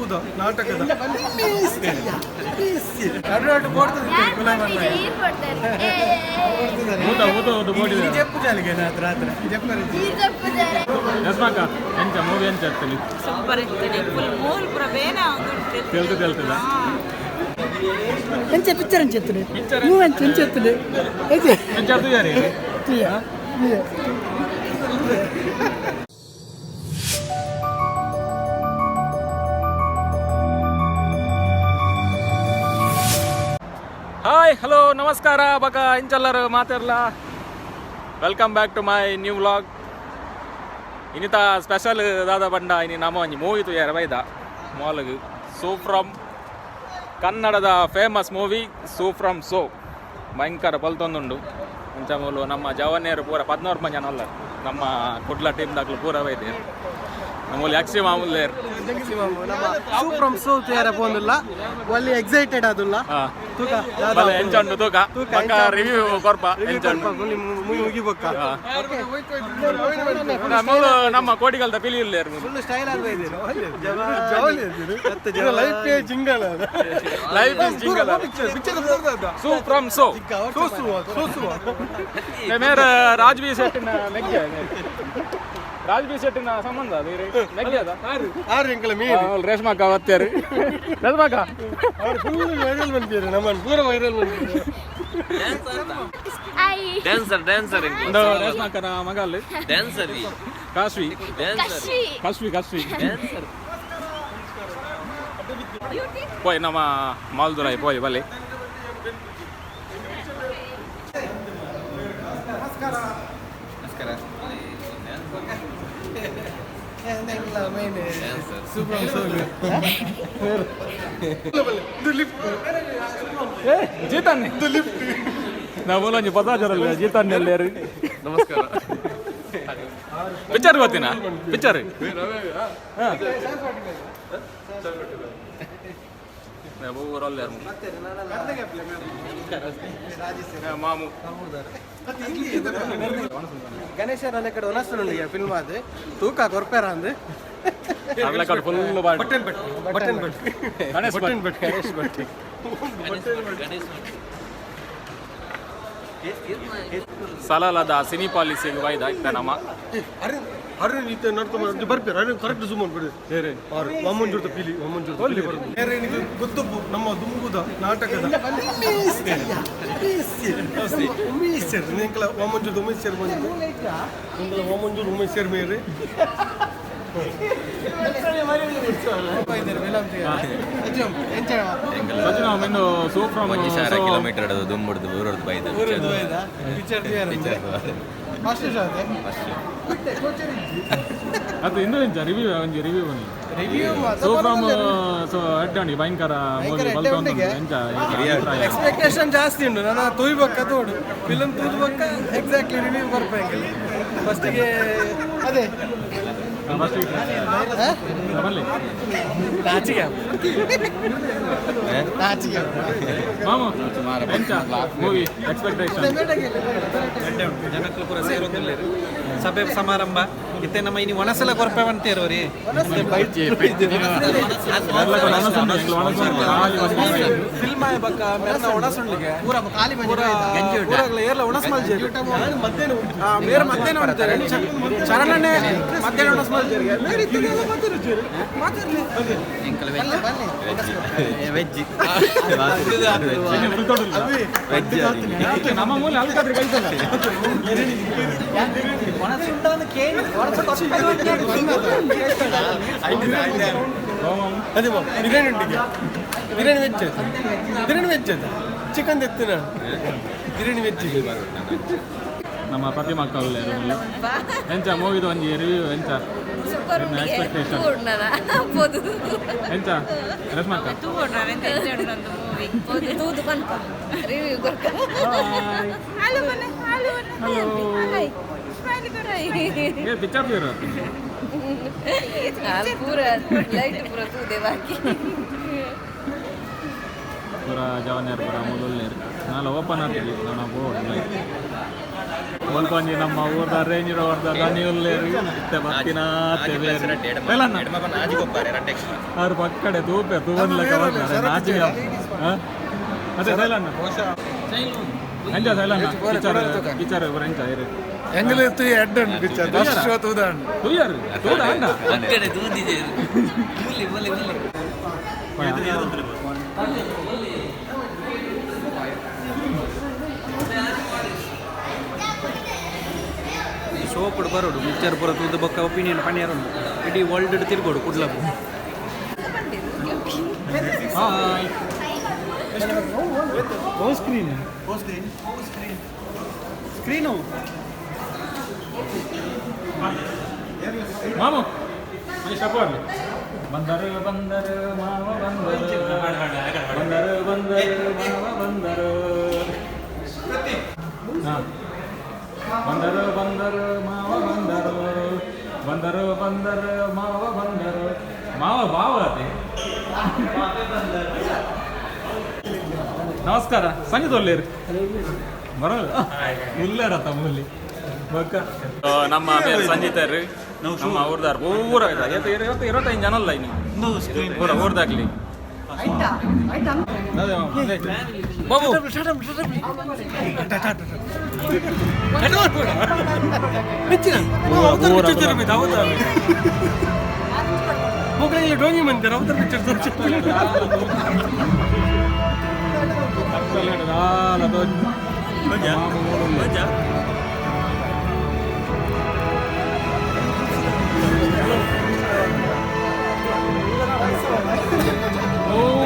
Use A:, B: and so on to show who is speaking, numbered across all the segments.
A: ದುಂಬುದ ನಾಟಕದ ಅಡ್ರಾಡು ಕೊಡ್ತದೆ చెప్పు చాలిగే రాత్రి చెప్పారు
B: రస్మాక ఎంచ మూవీ ఎంచ చెప్తాను
C: సూపర్ ఇస్తుంది ఫుల్ మూల్ ప్రవేణ
B: తెలుతుందా
D: ಎಂಚ ಪಿಕ್ಚರ್ ಅಂತ చెప్తుడే నువ్వు ఎంత చెప్తుడే అయితే
B: చెప్తూ యారే ಹಾಯ್ ಹಲೋ ನಮಸ್ಕಾರ ಬಕ ಇಂಚಲ್ಲರು ಮಾತಾಡಲ್ಲ welcome back to my new vlog ಇನ್ನಿತ ಸ್ಪೆಷಲ್ ದಾದ ಬಂಡ ಇನಿ ನಮ್ಮ ಒಂಜಿ ಮೂವಿ ತುಯಾರ ಬೈದ ಮಾಲ್ಗ್ ಸೋ ಫ್ರಮ್ ಕನ್ನಡದ ಫೇಮಸ್ ಮೂವಿ ಸೋ ಫ್ರಮ್ ಸೋ ಭಯಂಕರ ಪಲ್ತೊಂದುಂಡು ಇಂಚ ಮೂಲು ನಮ್ಮ ಜವನಿಯರು ಪೂರ 14 ಮಂದಿ ಜನ ಅಲ್ಲ ನಮ್ಮ ಕುಡ್ಲ ಟೀಮ್ ದಾಖಲು ಪೂರ ಬೈದೆ ನಮ್ಮಲ್ಲಿ ಯಕ್ಷಿ ಮಾಮೂಲೇರ್
A: ಸೂ ಫ್ರಮ್ ಸೋ ತಯಾರ ಪೋಂದಿಲ್ಲ ಒಳ್ಳೆ ಎಕ್ಸೈಟೆಡ್ ಆದುಲ್ಲ ತೂಕ
B: ಬಲೆ ಎಂಚಂಡು ತೂಕ ಪಕ್ಕ ರಿವ್ಯೂ ಕೊರ್ಪ ಎಂಚಂಡು
A: ಮುಗಿ ಬಕ್ಕ
B: ಮೂಲು ನಮ್ಮ ಕೋಟಿಗಲ್ದ ಪಿಲಿ ಇಲ್ಲೇರ್
A: ಫುಲ್ ಸ್ಟೈಲ್ ಆಗಿ ಬೈದಿರು ಜವಾಲಿ ಇದ್ರು ಲೈಫ್ ಪೇ ಜಿಂಗಲ
B: ಲೈಫ್ ಇಸ್ ಜಿಂಗಲ
A: ಪಿಕ್ಚರ್
B: ಸೋ ಫ್ರಮ್ ಸೋ
A: ಸೋ
B: ಮೇರ ರಾಜ್ವಿ ಸೆಟ್ಟಿನ ನೆಗ್ಗೆ ರಾಜ್ಬಿ ಶೆಟ್ಟಿನ ಸಂಬಂಧ ಅದು ನೆಗ್ಯದ
A: ಆರು ಎಂಕಲ ಮೀನು
B: ರೇಷ್ಮಕ್ಕ ಅವತ್ತೇರು ರೇಷ್ಮಕ್ಕ
A: ಅವ್ರು ಫುಲ್ ವೈರಲ್ ಬಂದಿದ್ದಾರೆ ನಮ್ಮನ್ನು ಪೂರ ವೈರಲ್ ಬಂದಿದ್ದಾರೆ
C: ಡ್ಯಾನ್ಸರ್
B: ಒಂದು ರೇಷ್ಮಕ್ಕನ ಮಗ ಅಲ್ಲಿ
C: ಡ್ಯಾನ್ಸರ್
B: ಕಾಶ್ವಿ ಪೋಯ್ ನಮ್ಮ ಮಾಲ್ದುರಾಯ್ ಪೋಯ್ ಬಲೆ ನಮಸ್ಕಾರ ಜೀತಾನೆ ನಾವು ಒಂಜಿ ಪದಾಚಾರಲ್ಲ ಜೀತಾನೆಲ್ಲೇರು ನಮಸ್ಕಾರ ಪಿಕ್ಚರ್ ಗೊತ್ತಿನ ಪಿಕ್ಚರ್ ಮಾಮು
A: ಗಣೇಶ ನನ್ನ ಕಡೆ ಒನಸ್ತುಂಡು ಫಿಲ್ಮ್ ಅದು ತೂಕ ಕೊರ್ಪೇರ ಅಂದು
B: ಫುಲ್
A: ಬಟನ್
B: ಗಣೇಶ್ ಭಟ್ ಸಲಾಲದ ಸಿನಿ ಪಾಲಿಸಿಗೆ ವೈದ ಇತ್ತ ನಮ್ಮ
A: ಅರೆ ರೀತಿ ನಡ್ಕೊಂಡು ಬರ್ತಾರೆ ಅರೆ ಕರೆಕ್ಟ್ ಜೂಮ್ ಮಾಡ್ಬಿಡಿ ಅವ್ರು ಒಮ್ಮನ್ ಜೊತೆ ಪೀಲಿ ಬೇರೆ ಇದು ಗೊತ್ತು ನಮ್ಮ ದುಂಬುದ ನಾಟಕದ ಉಮೇಶ್ ಸರ್ ನಿಂಕಲ ಒಮ್ಮನ್ ಜೊತೆ ಉಮೇಶ್ ಸರ್ ಬಂದಿದ್ದು ನಿಂಕಲ ಒಮ್ಮನ್ ಜೊತೆ ಉಮೇಶ್ ಸರ್ ಮೇರೆ
E: ಕಿಲೋಮೀಟರ್ ದುಂಬುಡ್ದು ಊರದ್ದು ಬೈದು
B: ಅದು ಇನ್ನೂ ಎಂಚ ರಿವ್ಯೂ ಒಂಜಿ ರಿವ್ಯೂ ಸೋ ಫ್ರಮ್ ಸೊ ಅಡ್ಡಾಣಿ ಭಯಂಕರ ಮೂವಿ ಬಲ್ತೊಂದು ಎಂಚ
A: ಎಕ್ಸ್ಪೆಕ್ಟೇಷನ್ ಜಾಸ್ತಿ ಉಂಟು ನಾನು ತೊಯ್ಬಕ್ಕ ತೋಡು ಫಿಲಮ್ ತೂದ್ಬಕ್ಕ ಎಕ್ಸಾಕ್ಟ್ಲಿ ರಿವ್ಯೂ ಬರ್ಬೇಕಿಲ್ಲ ಫಸ್ಟಿಗೆ ಅದೇ
B: ಬರಲಿ ಮಾಮು ಎಂಚ ಮೂವಿ ಎಕ್ಸ್ಪೆಕ್ಟೇಷನ್
F: ಜನಕ್ಕೂ ಪೂರ ಸೇರೋದಿಲ್ಲ ಸಭೆ ಸಮಾರಂಭ ಇತ್ತೆ ನಮ್ಮ ಇನ್ನು ಒಣಸಲ ಕೊರಪವಂತೇರೋರಿ ಫಿಲ್ಮ್ ಆಯಬಕ್ಕ ಮೆರ್ನ ಒಣಸುಂಡಿಗೆ ಏರ್ಲ ಒಣಸ್ ಮಲ್ಜೇರಿ ಬೇರೆ ಮತ್ತೇನು ಮಾಡ್ತಾರೆ ಶರಣನೆ ಮತ್ತೇನು ಒಣಸ್ ಮಲ್ಜೇರಿಗೆ ಬೇರೆ ಇತ್ತಿಗೆಲ್ಲ ಮಾತಾಡ್ಲಿ
B: ನಮ್ಮ ಮೂಲ ಅಲ್ಕಾದ್ರೆ ಕೈತಲ್ಲ
A: ಅದೇ ಬಿರಿಯಾನಿ ಉಂಟಿಗೆ ಬಿರಿಯಾನಿ ವೆಜ್ ಚಿಕನ್ ತೆತ್ತಿನ ಬಿರಿಯಾನಿ ವೆಜ್ಜಿಗೆ
B: ನಮ್ಮ ಪ್ರತಿಮಾ ಅಕ್ಕ ಎಂಚ ಮೂವಿದು ಒಂಜಿ ರಿವ್ಯೂ ಎಂಚ ಎಕ್ಸ್ಪೆಕ್ಟೇಷನ್ ಎಂಚ ರೇಷ್ಮಕ್ಕ ಪಿಕ್ಚರ್ ಪ್ಯೂರ್
G: पूरा लाइट पूरा तू दे बाकी
B: ಪೂರ ಜವನಿಯರ್ ಪೂರ ಮುಲುಲ್ಲೇರು ನಾಳೆ ಓಪನ್ ಆಗ್ತದೆ ನಾವು ಬೋರ್ಡ್ ಬಲ್ಕೊಂಡಿ ನಮ್ಮ ಊರ್ದ ರೇಂಜ್ ರೋಡ್ದ ದನಿಯುಲ್ಲೇರು ಇತ್ತೆ ಬತ್ತಿನ ಅವ್ರ ಪಕ್ಕಡೆ ತೂಪೆ ತೂವನ್ಲೆಕ್ಕ ಬರ್ತಾರೆ ನಾಚಿಗೆ ಅದೇ ಸೈಲಣ್ಣ ಎಂಜ ಸೈಲಣ್ಣ ಕಿಚರ್ ಎಂಜ ಇರು
F: ಎಂಗಲ್ ಎಡ್ಡನ್ ಪಿಕ್ಚರ್ ದರ್ಶೋ ತೂದಾನ್
B: ತೂಯರ್ ತೂದಾಂಡ
C: ಅಕ್ಕಡೆ ತೂದಿದೆ ಮುಲಿ
G: ಸೋಪುಡು ಬರೋಡು ಪಿಕ್ಚರ್ ಪೂರ ತೂದು ಬೊಕ್ಕ ಒಪಿನಿಯನ್ ಪಣ್ಯಾರುಂಡು ಇಡೀ ವರ್ಲ್ಡ್ ತಿರ್ಗೋಡು ಕುಡ್ಲಪ್ಪು
F: ಸ್ಕ್ರೀನು
B: ಮಾಮು ಇಷ್ಟಪಡ್ಲಿ ಬಂದರು ಬಂದರು ಮಾವ ಬಂದರು ಬಂದರು ಬಂದರು ಮಾವ ಬಂದರು ಹಾಂ ಬಂದರು ಬಂದರು ಮಾವ ಬಂದರು ಬಂದರು ಬಂದರು ಮಾವ ಬಂದರು ಮಾವ ಬಾವ ಅದೇ ನಮಸ್ಕಾರ ಸಂಗೀತ ಒಳ್ಳೆಯರು ಬರೋಲ್ಲ ಇಲ್ಲರ ತಮ್ಮಲ್ಲಿ ನಮ್ಮ ಮೇಲೆ ಸಂಗೀತರು ನಮ್ಮ ಅವ್ರದಾರ ಪೂರ ಇರತ್ತೈದು ಜನ ಅಲ್ಲ ಇನ್ನು ಪೂರ ಊರ್ದಾಗ್ಲಿ ಬಾಬು
A: ಡೋಂಗಿ ಮಂದಿರ ಅವತರ ಪಿಕ್ಚರ್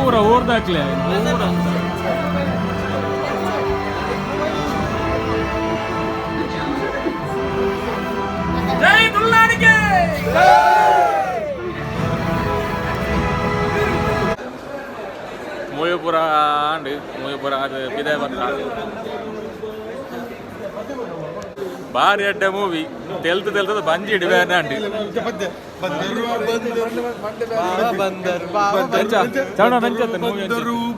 B: ಪೂರ ಊರ್ದಾಕ್ಲೆ ಪೂರ ಜೈ ದುಲ್ಲಾಡಿಗೆ ಮೂವಿಪುರ ಅಂಡು ಮೂವಿಪುರ ಅದು ಬಿದೆ ಬಂದ ಭಾರಿ ಅಡ್ಡ ಮೂವಿ ತೆಲ್ತದ ಬಂಜಿ ಇಡಬೇಡ ಅಂಡಿ ಚವಣ ಬೆಂಚತ್ತ ಮೂವಿ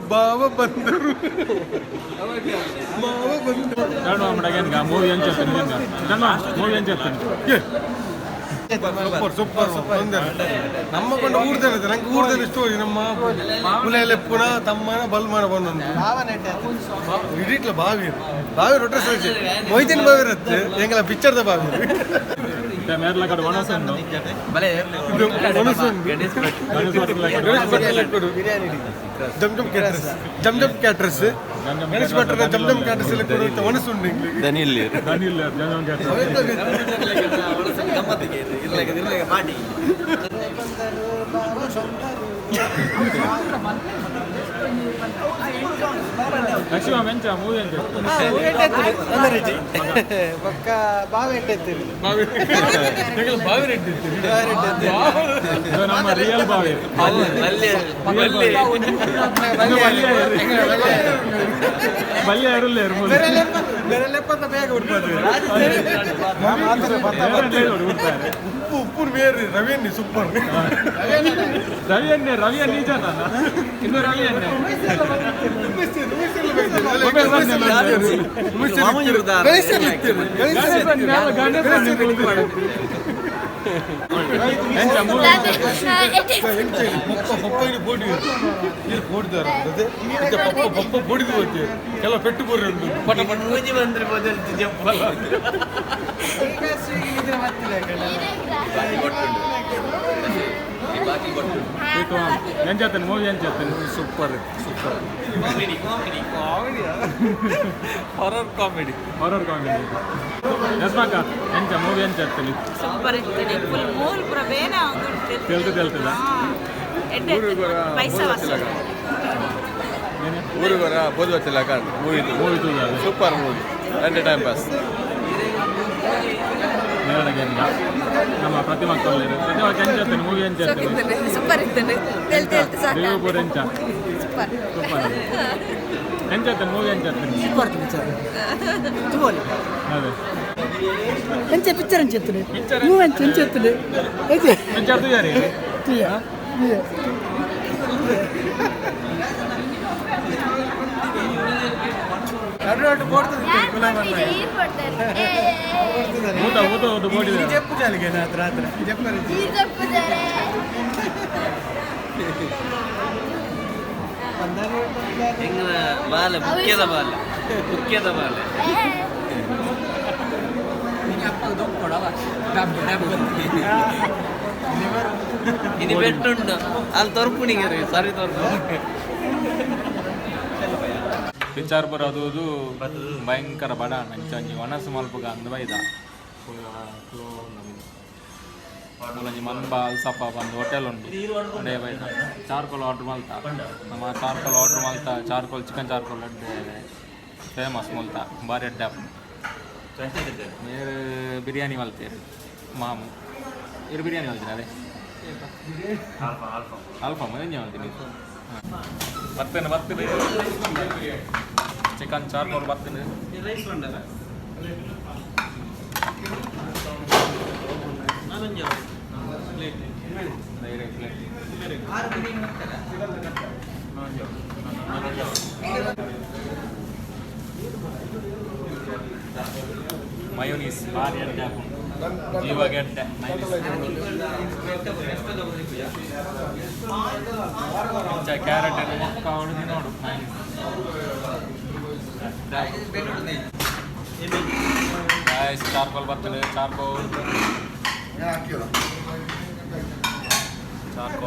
A: ಬಾವ ಬಂದರು
B: ಚವಣ ಮಡಗೇನ್ಗ ಮೂವಿ ಅಂಚತ್ತ ಜನ್ಮ ಮೂವಿ ಅಂಚತ್ತ
A: ಸೂಪರ್ ನಮ್ಮ ಕೊಂಡು ಊರ್ದಲ್ಲಿ ನಂಗೆ ಊರ್ದಲ್ಲಿ ಸ್ಟೋರಿ ನಮ್ಮ ಕುಲೆಲೆಪ್ಪುನ ತಮ್ಮನ ಬಲ್ಮನ ಬಂದೊಂದು ಇಡೀಟ್ಲ ಬಾವಿ ರೊಟ್ಟ ಮೊಯ್ತಿನ ಬಾವಿ ಇರುತ್ತೆ ಎಂಗಲ ಪಿಕ್ಚರ್ದ ಬಾವಿ
B: ಮೇರ್ಲ ಕಡೆ ಒಣಸಂಡು
A: ಜಮ್ ಜಮ್ ಕ್ಯಾಟ್ರಸ್ ಗಣೇಶ್ ಭಟ್ರ ಜಮ್ ಜಮ್ ಕ್ಯಾಟ್ರಸ್ ಎಲ್ಲ ಕೊಡುವಂತ ಒಣಸುಂಡು
E: ದನಿಲ್
B: ಲಕ್ಷ್ಮ ಮೆಂಚ ಮೂವಿ ಅಂತ
F: ಪಕ್ಕ ಬಾವಿ ಇಟ್ಟಿರ್ತೀರಿ
A: ಬಾವಿ ರೆಡ್ಡಿ
B: ಇದು ನಮ್ಮ ರಿಯಲ್ ಬಾವಿ ಬಲ್ಯ ಇರಲ್ಲ
F: ಬೇರೆಲೆಪ್ಪಂತ ಬೇಗ ಉಡ್ಬೋದು
A: ಉಪ್ಪು ಉಪ್ಪು ಬೇರೆ ರವಿಯನ್ನಿ ಸೂಪರ್
B: ರವಿಯನ್ನೇ ನಿಜ ಇನ್ನು ರವಿಯನ್ನೇ
A: ಪಪ್ಪ ಬೊಡಿದು ಹೋಗ್ತೀವಿ ಕೆಲವು ಪೆಟ್ಟು ಬೋರಿ ಉಂಟು ಪಟ ಪಟ
C: ಬಂದ್ರೆ
B: ಎಂಚತ್ತೇನೆ ಮೂವಿ ಎಂಚತ್ತೇನೆ
G: ಸೂಪರ್ ಹಾರರ್ ಕಾಮಿಡಿ ಯಸ್ಮಾಕ ಎಂಚ ಮೂವಿ ಎಂಚತ್ತೇನೆ
C: ಸೂಪರ್ ಇರ್ತದೆ ಫುಲ್ ಮೂಲ್ ಪ್ರಬೇನ
B: ತೆಲ್ತದ
C: ಪೈಸಾ ವಸೂಲ್
E: ಊರುಗರ ಬೋದು ಗೊತ್ತಿಲ್ಲ ಕಾಣ್ ಮೂವಿ ಸೂಪರ್ ಮೂವಿ ಎಂಟೆ ಟೈಮ್ ಪಾಸ್
B: ನಮ್ಮ ಪ್ರತಿಮಾ ಕೊಲ್ಲಿರು ಎಂಚತ್ತೇನೆ ಮೂವಿ ಎಂಚತ್ತೇನೆ
H: ಸೂಪರ್ ಇರ್ತದೆ
B: ದೇವಪುರ ಎಂಚ ಸೂಪರ್ ಎಂಚತ್ತೇನೆ ಮೂವಿ ಎಂಚತ್ತೇನೆ ಅದೇ
D: ಎಂಚ ಪಿಕ್ಚರ್ ಎಂಚೆತ್ತನೆ ನೀವು ಎಂಚೆತ್ತನೆ ಐತೆ
B: ಪಿಕ್ಚರ್ ತುಯಾರಿ
A: చెప్పు చాలిగే రాత్రి చెప్పారు
C: ಹೆಂಗ ಬಾಲ ಮುಖ್ಯದ ಬಾಲ ಇನ್ನು ಬೆಟ್ಟುಂಡು ಅಲ್ಲಿ ತೊರ್ಪುಣಿಗೆ ಸರಿ ತೊರ್ಪು
B: ಪಿಚಾರ್ಪುರ ಅದು ಭಯಂಕರ ಬಡ ನಂಚಿ ಒಣಸು ಮಲ್ಪಗ ಅಂದ ಬೈದ ಮೂಲಂಜಿ ಮನ್ಬ ಅಲ್ಸಪ್ಪ ಬಂದು ಹೋಟೆಲ್ ಉಂಟು ಅದೇ ಬೈದ ಚಾರ್ಕೋಲ್ ಆರ್ಡ್ರ್ ಮಲ್ತಾ ನಮ್ಮ ಚಾರ್ಕೋಲ್ ಆರ್ಡ್ರ್ ಮಲ್ತಾ ಚಾರ್ಕೋಲ್ ಚಿಕನ್ ಚಾರ್ಕೋಲ್ ಅಡ್ಡೆ ಫೇಮಸ್ ಮಲ್ತಾ ಬಾರಿ ಅಡ್ಡೆ ಮೇರೆ ಬಿರಿಯಾನಿ ಮಲ್ತೀರಿ ಮಾಮು ಇರು ಬಿರಿಯಾನಿ ಮಲ್ತೀನಿ ಅದೇ ಅಲ್ಫಾ ಮಂಜೆ ಮಲ್ತೀನಿ ಬರ್ತೇನೆ ಚಿಕನ್ ಚಾರ್ಕೋಲ್ ಬರ್ತೇನೆ ಮಯೋನೀಸ್ ಭಾರಿ ಅಡ್ಡೆ ಹಾಕೊಂಡು ಜೀವಗೆ ಅಡ್ಡೆ ಕ್ಯಾರೆಟ್ ಮೊಕ್ಕ ಹೊಡೆದು ನೋಡು ಚಾರ್ಕೋಲ್ ಬರ್ತದೆ ಚಾರ್ಕೋಲ್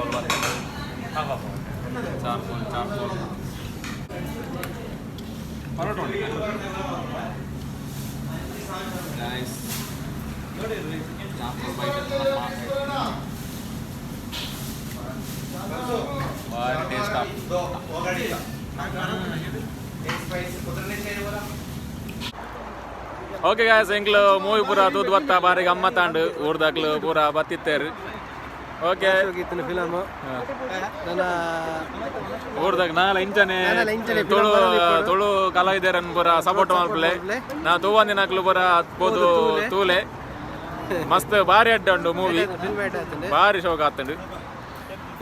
B: ಬರ್ತದೆ ಚಾರ್ಕೋಲ್ ಪರೋಟ ಉಂಟು ಭಾರಿ ಟೇಸ್ಟ್ ಓಕೆ ಗಾಯ್ಸ್ ಎಂಕ್ಲು ಮೂವಿ ಪೂರ ತೂದು ಬತ್ತ ಬಾರಿ ಗಮ್ಮತ್ತಾಂಡು ಊರ್ದಾಗ್ಲು ಪೂರ ಬತ್ತಿತ್ತೇರು ಓಕೆ
A: ಫಿಲಮ್
B: ಊರ್ದಾಗ ನಾಳೆ ಇಂಚನೆ ತುಳು ಕಲಾವಿದರನ್ನು ಪೂರ ಸಪೋರ್ಟ್ ಮಾಡ್ಬಿಡ್ಲೆ ನಾ ತೂವಂದಿನಾಗ್ಲು ಪೂರ ಪೋದು ತೂಲೆ ಮಸ್ತ್ ಭಾರಿ ಅಡ್ಡ ಉಂಡು ಮೂವಿ ಭಾರಿ ಶೋಕ ಆಗ್ತಂಡು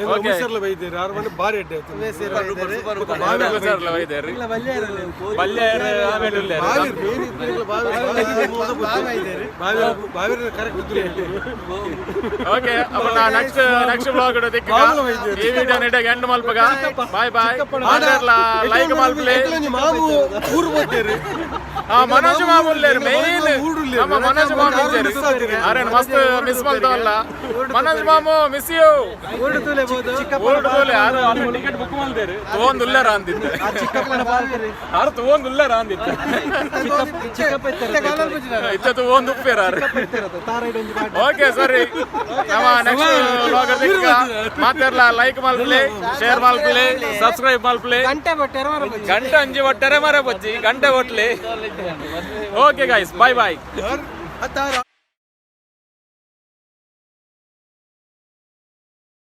B: ಓಕೆ
A: ಬೈದೇರಿ ಆರು ಮಂದಿ ಭಾರಿ ಅಡ್ಡೆ
B: ಓಕೆ ನೆಕ್ಸ್ಟ್ ಬ್ಲಾಗ್ ಈ ವಿಡಿಯೋ ನೆಟ್ಟಾಗ ಎಂಡ್ ಮಲ್ಪಗ ಬಾಯ್ ಬಾಯ್ ಲೈಕ್ ಮಲ್ಪಲೆ
A: ಊರು ಹೋಗ್ತೇರಿ
B: ಮನೋಜ್ ಮಾಮೂಲ್ಲೇರು ಮೇನ್ ನಮ್ಮ ಮನೋಜ್ ಮಾಮು ಅರೆ ಮಸ್ತ್ ಮಿಸ್ ಮಾಡ್ತಾವಲ್ಲ ಮನೋಜ್ ಮಾಮು ಮಿಸ್ ಯು ಟಿಕೆಟ್ ಬುಕ್ ಮಾಡ್ದೇರಿ ತಗೊಂದುಲ್ಲಾರ ಅಂದಿದ್ದೆ ಯಾರು ತಗೊಂದುಲ್ಲಾರ ಅಂದಿತ್ತು ಇತ್ತ ತಗೊಂಡು ಉಪ್ಪೇರ ಓಕೆ ಸರಿ ನಮ್ಮ ನೆಕ್ಸ್ಟ್ ಬ್ಲಾಗ್ ಮಾತಾಡ್ಲ ಲೈಕ್ ಮಲ್ಪಲೆ ಶೇರ್ ಮಲ್ಪಲೆ ಸಬ್ಸ್ಕ್ರೈಬ್ ಮಲ್ಪಲೆ ಗಂಟೆ ಅಂಜಿ ಒಟ್ಟರೆ ಮರ ಬಜ್ಜಿ ಗಂಟೆ ಒಟ್ಲೆ ಓಕೆ ಗೈಸ್ ಬಾಯ್ ಬಾಯ್